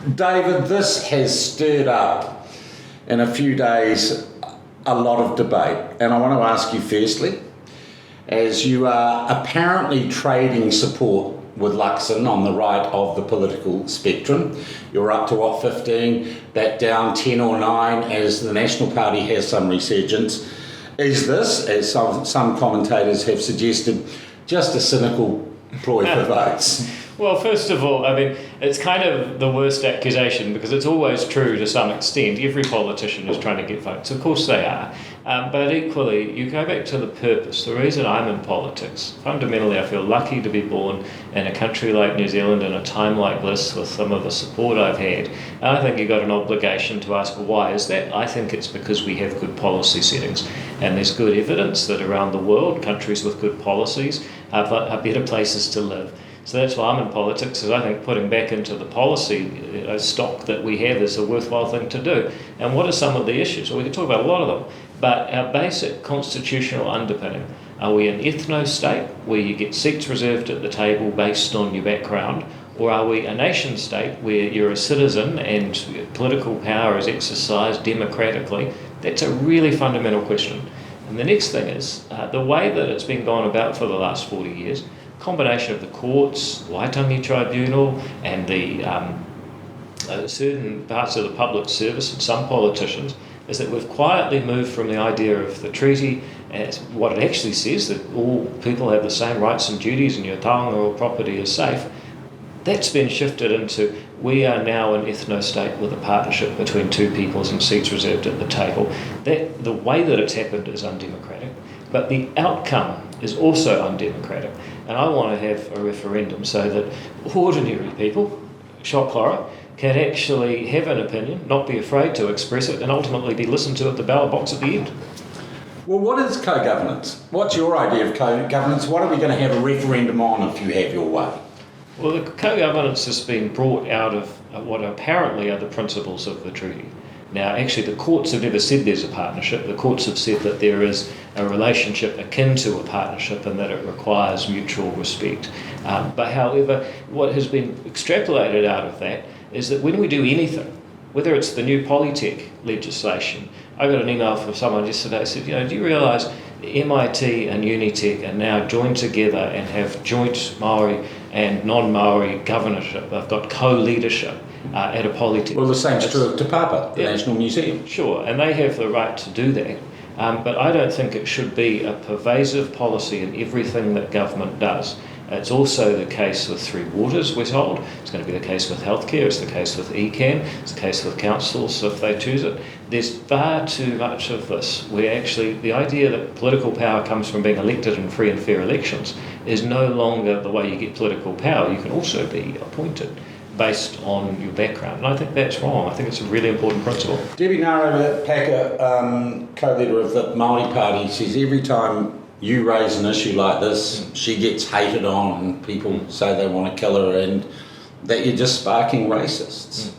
David, this has stirred up in a few days a lot of debate, and I want to ask you firstly, as you are apparently trading support with Luxon on the right of the political spectrum. You're up to 15, that down 10 or 9 as the National Party has some resurgence. Is this, as some commentators have suggested, just a cynical ploy for votes? Well, first of all, I mean, it's kind of the worst accusation because it's always true to some extent. Every politician is trying to get votes. Of course they are. But equally, you go back to the purpose. The reason I'm in politics, fundamentally, I feel lucky to be born in a country like New Zealand in a time like this with some of the support I've had. And I think you've got an obligation to ask, well, why is that? I think it's because we have good policy settings. And there's good evidence that around the world, countries with good policies are better places to live. So that's why I'm in politics, is I think putting back into the policy stock that we have is a worthwhile thing to do. And what are some of the issues? Well, we can talk about a lot of them, but our basic constitutional underpinning. Are we an ethno-state where you get seats reserved at the table based on your background, or are we a nation state where you're a citizen and political power is exercised democratically? That's a really fundamental question. And the next thing is, the way that it's been gone about for the last 40 years, combination of the courts, Waitangi Tribunal, and the certain parts of the public service and some politicians, is that we've quietly moved from the idea of the treaty as what it actually says, that all people have the same rights and duties and your taonga or property is safe. That's been shifted into we are now an ethno-state with a partnership between two peoples and seats reserved at the table. That the way that it's happened is undemocratic, but the outcome is also undemocratic. And I want to have a referendum so that ordinary people, shock horror, can actually have an opinion, not be afraid to express it, and ultimately be listened to at the ballot box at the end. Well, what is co-governance? What's your idea of co-governance? What are we going to have a referendum on if you have your way? Well, the co-governance has been brought out of what apparently are the principles of the treaty. Now, actually, the courts have never said there's a partnership. The courts have said that there is a relationship akin to a partnership and that it requires mutual respect. But however, what has been extrapolated out of that is that when we do anything, whether it's the new Polytech legislation, I got an email from someone yesterday who said, do you realise MIT and Unitec are now joined together and have joint Maori and non-Maori governorship? They've got co-leadership at a Polytech. Well, the same's true of Te Papa, the National Museum. Sure, and they have the right to do that. But I don't think it should be a pervasive policy in everything that government does. It's also the case with Three Waters, we're told. It's going to be the case with healthcare, it's the case with ECAN, it's the case with councils if they choose it. There's far too much of this where actually the idea that political power comes from being elected in free and fair elections is no longer the way you get political power. You can also be appointed based on your background. And I think that's wrong. I think it's a really important principle. Debbie Packer, co-leader of the Māori Party, says every time you raise an issue like this, she gets hated on and people say they want to kill her and that you're just sparking racists.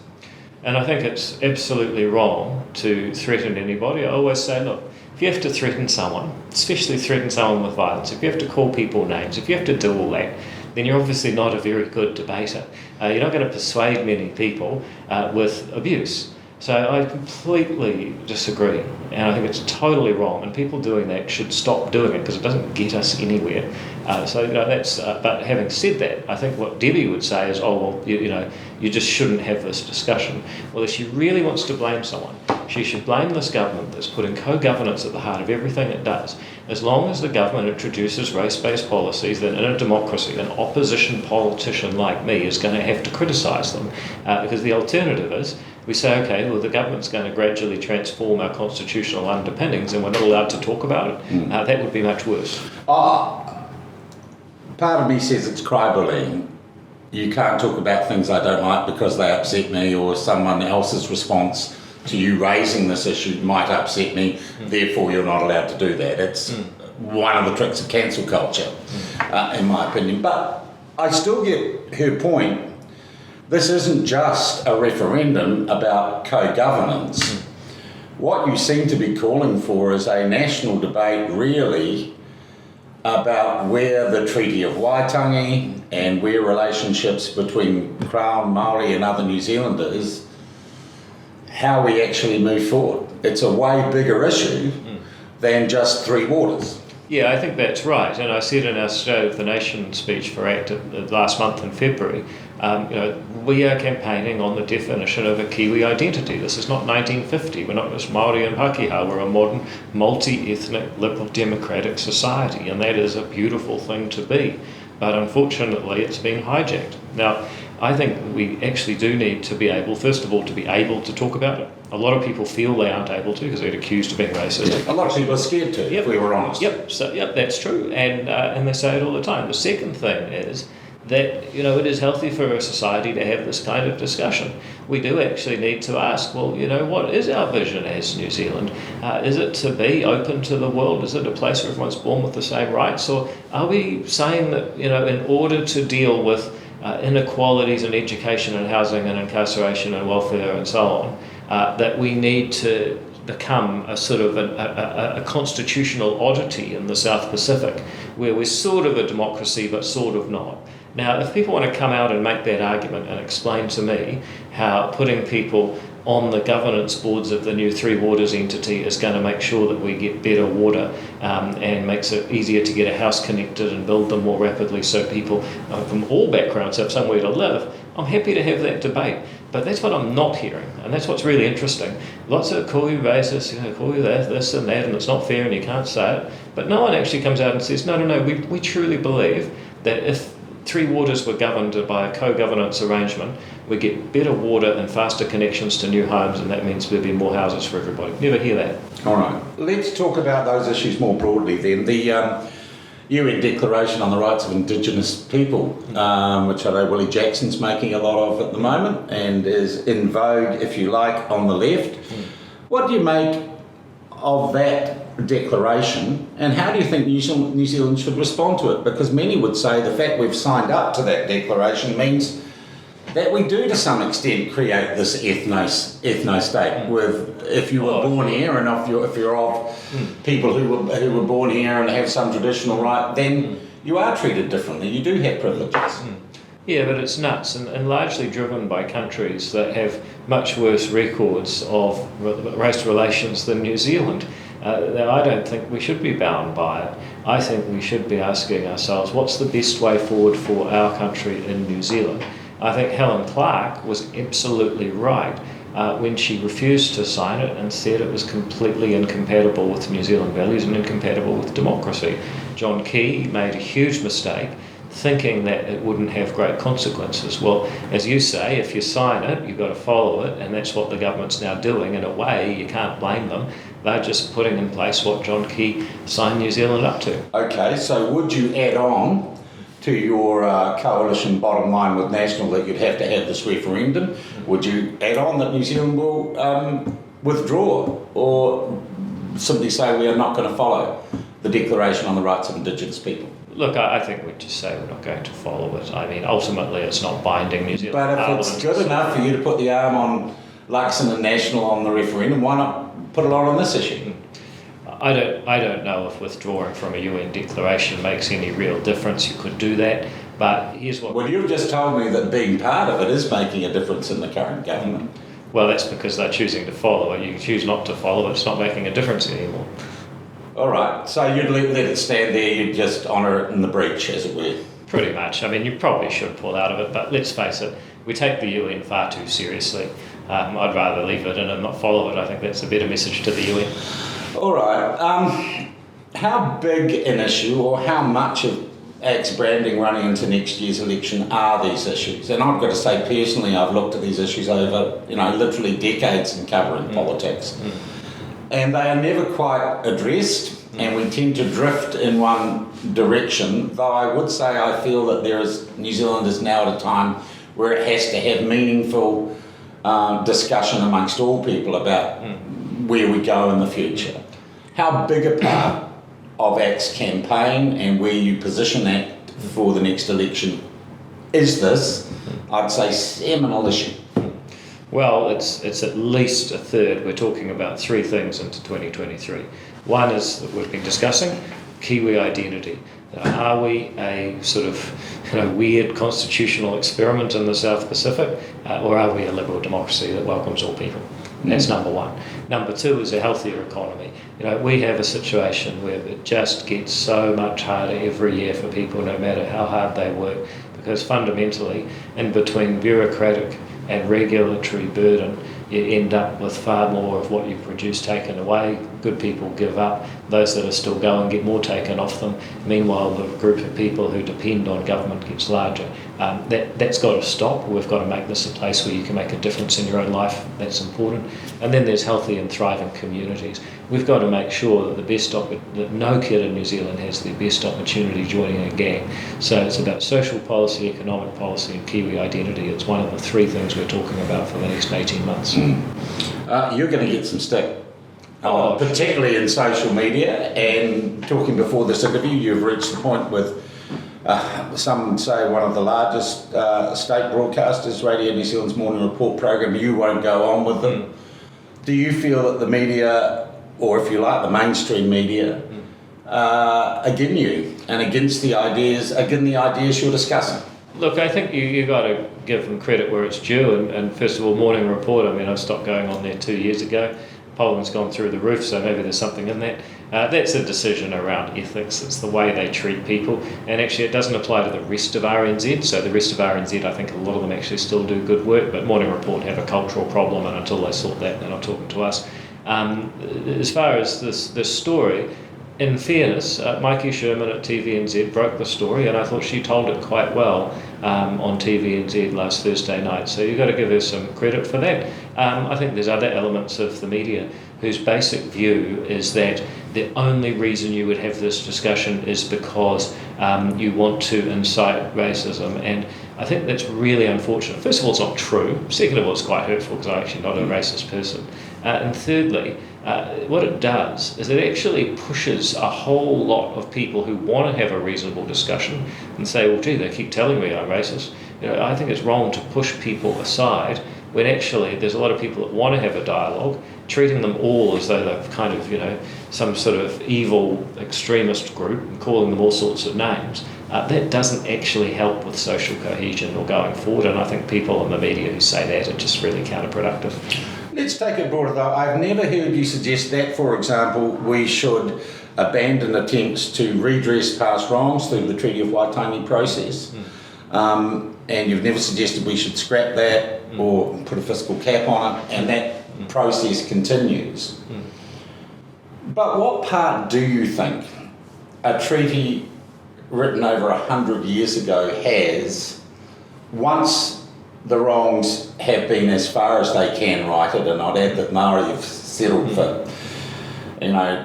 And I think it's absolutely wrong to threaten anybody. I always say, look, if you have to threaten someone, especially threaten someone with violence, if you have to call people names, if you have to do all that, then you're obviously not a very good debater. You're not going to persuade many people with abuse. So I completely disagree, and I think it's totally wrong, and people doing that should stop doing it because it doesn't get us anywhere. That's. But having said that, I think what Debbie would say is, you just shouldn't have this discussion. Well, if she really wants to blame someone, she should blame this government that's putting co-governance at the heart of everything it does. As long as the government introduces race-based policies, then in a democracy, an opposition politician like me is going to have to criticise them, because the alternative is we say, okay, well, the government's going to gradually transform our constitutional underpinnings and we're not allowed to talk about it. That would be much worse. Part of me says it's crybullying. You can't talk about things I don't like because they upset me, or someone else's response to you raising this issue might upset me, therefore you're not allowed to do that. It's one of the tricks of cancel culture, in my opinion. But I still get her point. This isn't just a referendum about co-governance. What you seem to be calling for is a national debate, really, about where the Treaty of Waitangi and where relationships between Crown, Māori and other New Zealanders, how we actually move forward. It's a way bigger issue than just Three Waters. Yeah, I think that's right. And I said in our State of the Nation speech for ACT last month in February, we are campaigning on the definition of a Kiwi identity. This is not 1950. We're not just Māori and Pākehā. We're a modern, multi-ethnic, liberal democratic society, and that is a beautiful thing to be. But unfortunately, it's been hijacked. Now, I think we actually do need to be able, first of all, to be able to talk about it. A lot of people feel they aren't able to because they're accused of being racist. Yeah, a lot of people are scared to, if we were honest. Yep, that's true. And they say it all the time. The second thing is that, it is healthy for a society to have this kind of discussion. We do actually need to ask, well, what is our vision as New Zealand? Is it to be open to the world? Is it a place where everyone's born with the same rights? Or are we saying that, in order to deal with inequalities in education and housing and incarceration and welfare and so on, that we need to become a sort of a constitutional oddity in the South Pacific, where we're sort of a democracy but sort of not. Now, if people want to come out and make that argument and explain to me how putting people on the governance boards of the new Three Waters entity is going to make sure that we get better water and makes it easier to get a house connected and build them more rapidly so people from all backgrounds have somewhere to live, I'm happy to have that debate. But that's what I'm not hearing, and that's what's really interesting. Lots of call you racist, call you this and that, and it's not fair and you can't say it. But no one actually comes out and says, no, we truly believe that if Three Waters were governed by a co-governance arrangement, we get better water and faster connections to new homes, and that means there'll be more houses for everybody. Never hear that. All right. Let's talk about those issues more broadly then. The UN Declaration on the Rights of Indigenous People, which I know Willie Jackson's making a lot of at the moment and is in vogue, if you like, on the left. What do you make of that declaration, and how do you think New Zealand should respond to it? Because many would say the fact we've signed up to that declaration means that we do to some extent create this ethno-state with, if you were born here and if you're of people who were born here and have some traditional right, then you are treated differently, you do have privileges. Yeah, but it's nuts and largely driven by countries that have much worse records of race relations than New Zealand. I don't think we should be bound by it. I think we should be asking ourselves, what's the best way forward for our country in New Zealand? I think Helen Clark was absolutely right when she refused to sign it and said it was completely incompatible with New Zealand values and incompatible with democracy. John Key made a huge mistake thinking that it wouldn't have great consequences. Well, as you say, if you sign it, you've got to follow it, and that's what the government's now doing. In a way, you can't blame them. They're just putting in place what John Key signed New Zealand up to. Okay, so would you add on to your coalition bottom line with National that you'd have to have this referendum? Would you add on that New Zealand will withdraw, or simply say we are not going to follow the Declaration on the Rights of Indigenous People? Look, I think we'd just say we're not going to follow it. I mean, ultimately, it's not binding New Zealand. But if it's good enough for you to put the arm on Luxon and National on the referendum, why not put a lot on this issue? I don't know if withdrawing from a UN declaration makes any real difference. You could do that, but here's what... Well, you've just told me that being part of it is making a difference in the current government. Well, that's because they're choosing to follow it. You choose not to follow it, it's not making a difference anymore. All right, so you'd let it stand there, you'd just honour it in the breach, as it were. Pretty much. I mean, you probably should pull out of it, but let's face it, we take the UN far too seriously. I'd rather leave it in and not follow it. I think that's a better message to the UN. All right. How big an issue, or how much of ACT's branding running into next year's election are these issues? And I've got to say, personally, I've looked at these issues over, literally decades in covering politics. And they are never quite addressed, and we tend to drift in one direction, though I would say I feel that New Zealand is now at a time where it has to have meaningful discussion amongst all people about where we go in the future. How big a part of ACT's campaign and where you position that for the next election is this, I'd say, seminal issue? Well, it's at least a third. We're talking about three things into 2023. One is that we've been discussing Kiwi identity. Are we a sort of weird constitutional experiment in the South Pacific, or are we a liberal democracy that welcomes all people? That's number one. Number two is a healthier economy. We have a situation where it just gets so much harder every year for people, no matter how hard they work, because fundamentally, in between bureaucratic and regulatory burden, you end up with far more of what you produce taken away. Good people give up. Those that are still going get more taken off them. Meanwhile, the group of people who depend on government gets larger. That's got to stop. We've got to make this a place where you can make a difference in your own life. That's important. And then there's healthy and thriving communities. We've got to make sure that that no kid in New Zealand has the best opportunity joining a gang. So it's about social policy, economic policy, and Kiwi identity. It's one of the three things we're talking about for the next 18 months. You're going to get some stick. Particularly in social media, and talking before this interview, you've reached the point with some say one of the largest state broadcasters, Radio New Zealand's Morning Report program. You won't go on with them. Do you feel that the media, or if you like, the mainstream media, against you and against the ideas you're discussing? Look, I think you got to give them credit where it's due, and first of all, Morning Report. I stopped going on there 2 years ago. Poland's gone through the roof, so maybe there's something in that. That's a decision around ethics. It's the way they treat people, and actually it doesn't apply to the rest of RNZ. So the rest of RNZ, I think a lot of them actually still do good work, but Morning Report have a cultural problem, and until they sort that, they're not talking to us. As far as this story, in fairness, Mikey Sherman at TVNZ broke the story, and I thought she told it quite well on TVNZ last Thursday night. So you've got to give her some credit for that. I think there's other elements of the media whose basic view is that the only reason you would have this discussion is because you want to incite racism, and I think that's really unfortunate. First of all, it's not true. Second of all, it's quite hurtful because I'm actually not a racist person. And thirdly, what it does is it actually pushes a whole lot of people who want to have a reasonable discussion and say, well, gee, they keep telling me I'm racist. I think it's wrong to push people aside when actually there's a lot of people that want to have a dialogue, treating them all as though they're kind of, some sort of evil extremist group and calling them all sorts of names. That doesn't actually help with social cohesion or going forward, and I think people in the media who say that are just really counterproductive. Let's take it broader though. I've never heard you suggest that, for example, we should abandon attempts to redress past wrongs through the Treaty of Waitangi process. And you've never suggested we should scrap that or put a fiscal cap on it, and that process continues. But what part do you think a treaty written over 100 years ago has, once the wrongs have been as far as they can righted, and I'd add that Maori have settled for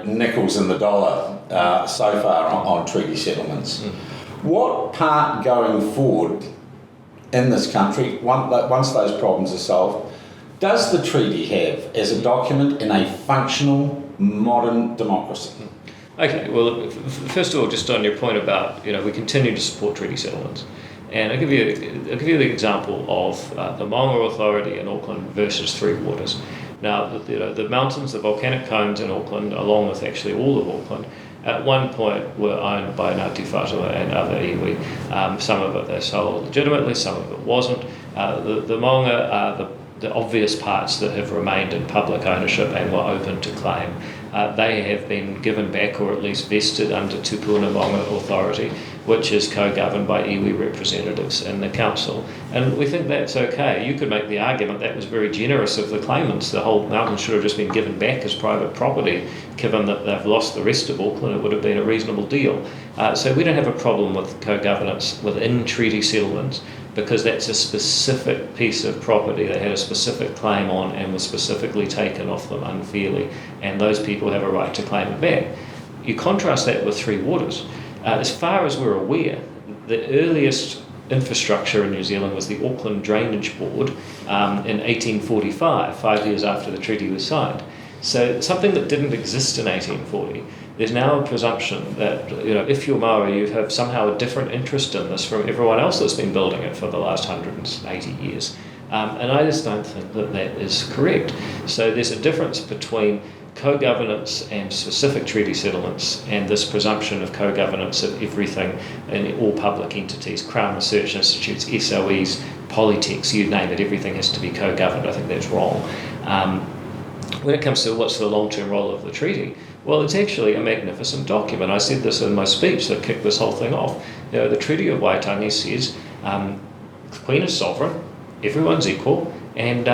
nickels in the dollar so far on treaty settlements. What part going forward in this country, once those problems are solved, does the treaty have as a document in a functional modern democracy? Okay, well, first of all, just on your point about, we continue to support treaty settlements. And I'll give you the example of the Maunga Authority in Auckland versus Three Waters. Now, the mountains, the volcanic cones in Auckland, along with actually all of Auckland, at one point were owned by Ngāti Whātua and other iwi. Some of it they sold legitimately, some of it wasn't. The Maunga are the obvious parts that have remained in public ownership and were open to claim. They have been given back, or at least vested under Tupuna Maunga Authority, which is co-governed by iwi representatives in the council. And we think that's okay. You could make the argument that was very generous of the claimants. The whole mountain should have just been given back as private property. Given that they've lost the rest of Auckland, it would have been a reasonable deal. So we don't have a problem with co-governance within treaty settlements, because that's a specific piece of property they had a specific claim on and was specifically taken off them unfairly, and those people have a right to claim it back. You contrast that with Three Waters. As far as we're aware, the earliest infrastructure in New Zealand was the Auckland Drainage Board in 1845, 5 years after the treaty was signed. So something that didn't exist in 1840, there's now a presumption that, if you're Maori, you have somehow a different interest in this from everyone else that's been building it for the last 180 years. And I just don't think that is correct. So there's a difference between co-governance and specific treaty settlements, and this presumption of co-governance of everything in all public entities, Crown Research Institutes, SOEs, Polytechs, you name it, everything has to be co-governed. I think that's wrong. When it comes to what's the long-term role of the treaty, well, it's actually a magnificent document. I said this in my speech that kicked this whole thing off. The Treaty of Waitangi says the Queen is sovereign, everyone's equal, and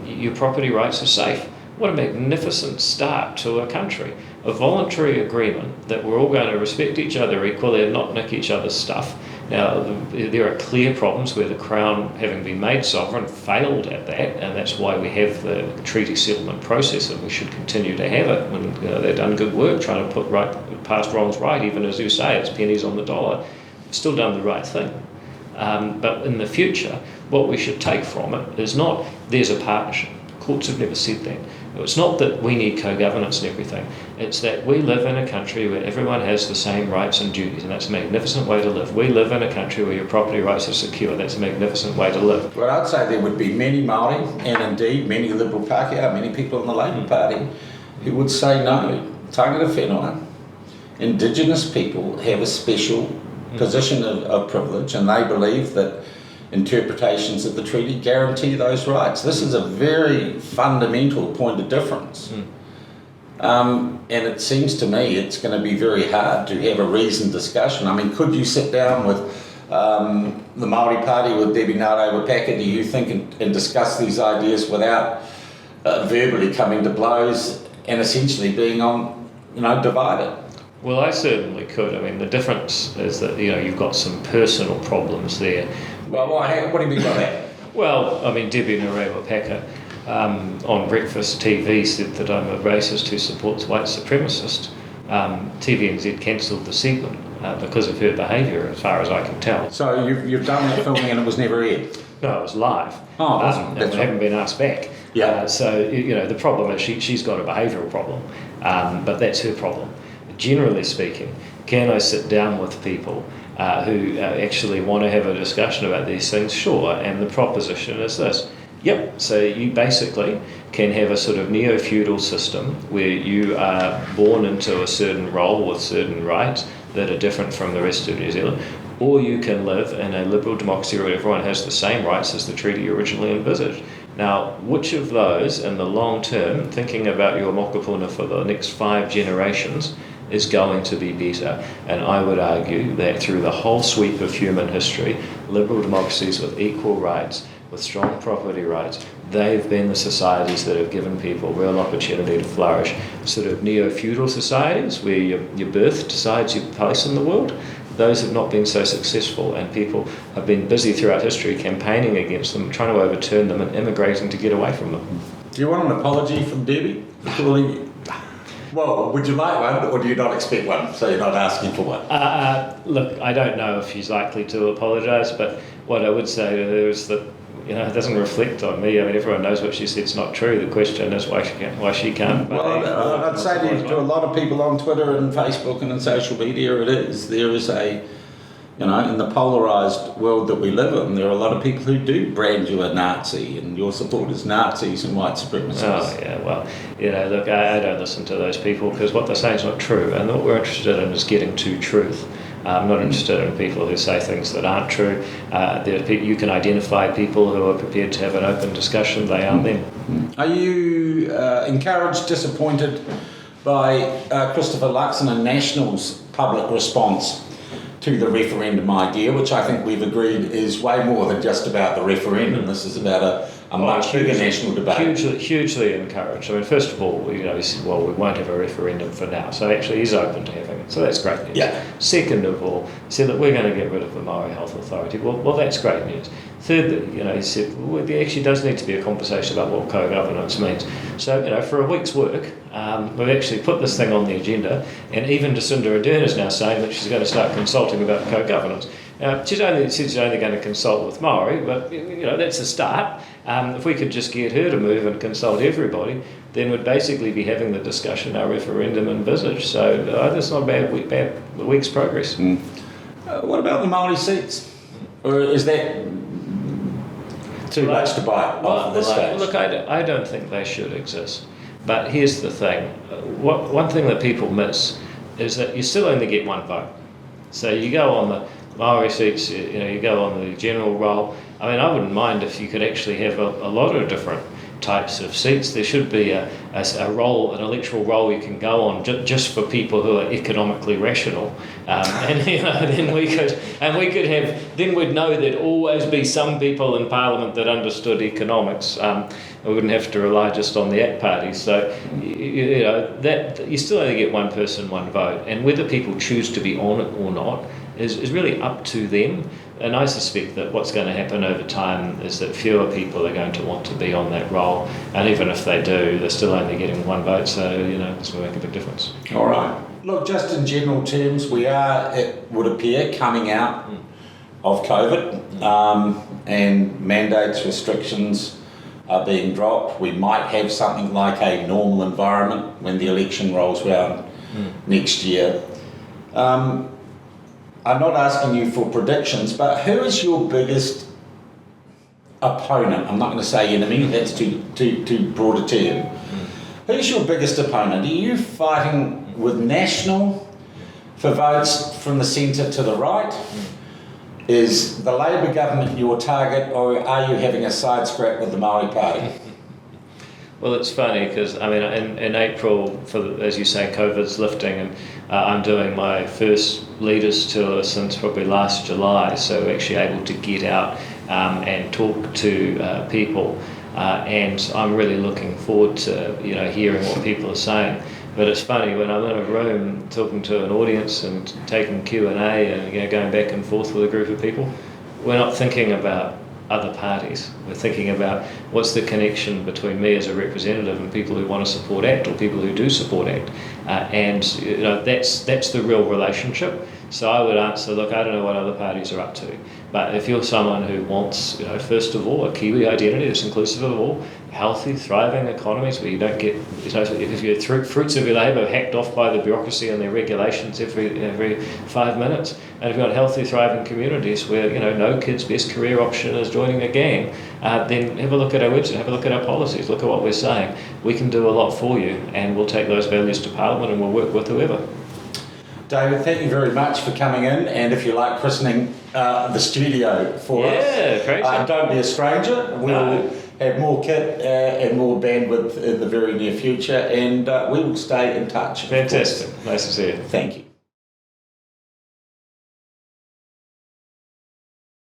your property rights are safe. What a magnificent start to a country. A voluntary agreement that we're all going to respect each other equally and not nick each other's stuff. Now, there are clear problems where the Crown, having been made sovereign, failed at that, and that's why we have the treaty settlement process, and we should continue to have it. When they've done good work trying to put past wrongs right, even as you say, it's pennies on the dollar, still done the right thing. But in the future, what we should take from it is not, there's a partnership. Courts have never said that. It's not that we need co-governance and everything. It's that we live in a country where everyone has the same rights and duties, and that's a magnificent way to live. We live in a country where your property rights are secure. That's a magnificent way to live. Well, I'd say there would be many Māori, and indeed many Liberal Pākehā, many people in the Labour Party, who would say no. Tangata whenua, Indigenous people have a special position of privilege, and they believe that interpretations of the treaty guarantee those rights. This is a very fundamental point of difference. And it seems to me it's going to be very hard to have a reasoned discussion. I mean, could you sit down with the Māori Party, with Debbie Ngārawa-Packer, do you think, and discuss these ideas without verbally coming to blows and essentially being divided? Well, I certainly could. I mean, the difference is that, you've got some personal problems there. Well, what do you mean by that? Well, I mean, Debbie Ngārawa-Packer on Breakfast TV said that I'm a racist who supports white supremacists. TVNZ cancelled the segment because of her behaviour, as far as I can tell. So you've done that filming and it was never aired? No, it was live. Oh, it wasn't. And we haven't been asked back. Yeah. So, the problem is she's got a behavioural problem, but that's her problem. Generally speaking, can I sit down with people who actually want to have a discussion about these things? Sure, and the proposition is this. Yep, so you basically can have a sort of neo-feudal system where you are born into a certain role with certain rights that are different from the rest of New Zealand, or you can live in a liberal democracy where everyone has the same rights as the treaty originally envisaged. Now, which of those in the long term, thinking about your mokopuna for the next 5 generations, is going to be better? And I would argue that through the whole sweep of human history, liberal democracies with equal rights, with strong property rights, they've been the societies that have given people real opportunity to flourish. Sort of neo-feudal societies where your birth decides your place in the world, those have not been so successful, and people have been busy throughout history campaigning against them, trying to overturn them and immigrating to get away from them. Do you want an apology from Debbie? Well, would you like one, or do you not expect one, so you're not asking for one? Look, I don't know if she's likely to apologise, but what I would say to her is that it doesn't reflect on me. I mean, everyone knows what she said's not true. The question is why she can't. Well, I'd say to a lot of people on Twitter and Facebook and in social media, there is a, in the polarised world that we live in, there are a lot of people who do brand you a Nazi and your supporters Nazis and white supremacists. Oh, yeah, well, look, I don't listen to those people because what they're saying is not true, and what we're interested in is getting to truth. I'm not interested in people who say things that aren't true. You can identify people who are prepared to have an open discussion. They are them. Are you encouraged, disappointed by Christopher Luxon and National's public response to the referendum idea, which I think we've agreed is way more than just about the referendum? This is about a much bigger national debate. Hugely encouraged. I mean, first of all, he said, well, we won't have a referendum for now. So actually he's open to having it. So that's great news. Yeah. Second of all, he said that we're going to get rid of the Māori Health Authority. Well, that's great news. Thirdly, he said, well, there actually does need to be a conversation about what co-governance means. So, for a week's work, we've actually put this thing on the agenda, and even Jacinda Ardern is now saying that she's going to start consulting about co-governance. She's only going to consult with Māori, but that's a start. If we could just get her to move and consult everybody, then we'd basically be having the discussion our referendum envisaged. So that's not a bad week's progress. What about the Māori seats? Or is that too much to bite off at this stage? Look, I don't think they should exist. But here's the thing. One thing that people miss is that you still only get one vote. So you go on the Maori seats, you go on the general roll. I mean, I wouldn't mind if you could actually have a lot of different types of seats. There should be an electoral roll you can go on just for people who are economically rational, and then we could have. Then we'd know there'd always be some people in Parliament that understood economics. We wouldn't have to rely just on the ACT party. So that you still only get one person, one vote, and whether people choose to be on it or not is really up to them. And I suspect that what's going to happen over time is that fewer people are going to want to be on that role, and even if they do, they're still only getting one vote, so it's going to make a big difference. All right. Look, just in general terms, we are, it would appear, coming out of COVID, and mandates, restrictions are being dropped. We might have something like a normal environment when the election rolls round next year. I'm not asking you for predictions, but who is your biggest opponent? I'm not going to say enemy, that's too broad a term. Who's your biggest opponent? Are you fighting with National for votes from the centre to the right? Is the Labour government your target, or are you having a side scrap with the Māori Party? Well, it's funny because in April, as you say, COVID's lifting, and I'm doing my first leaders tour since probably last July. So actually able to get out and talk to people, and I'm really looking forward to hearing what people are saying. But it's funny when I'm in a room talking to an audience and taking Q&A and going back and forth with a group of people, we're not thinking about other parties. We're thinking about what's the connection between me as a representative and people who want to support ACT or people who do support ACT, and that's the real relationship. So I would answer, look, I don't know what other parties are up to, but if you're someone who wants, first of all, a Kiwi identity that's inclusive of all, healthy, thriving economies where you don't get, if your fruits of your labour are hacked off by the bureaucracy and their regulations every 5 minutes, and if you've got healthy, thriving communities where no kid's best career option is joining a gang, then have a look at our website, have a look at our policies, look at what we're saying. We can do a lot for you, and we'll take those values to Parliament and we'll work with whoever. David, thank you very much for coming in, and if you like christening the studio for us, crazy. Don't be a stranger. We'll have more kit and more bandwidth in the very near future, and we will stay in touch. Fantastic. Nice to see you. Thank you.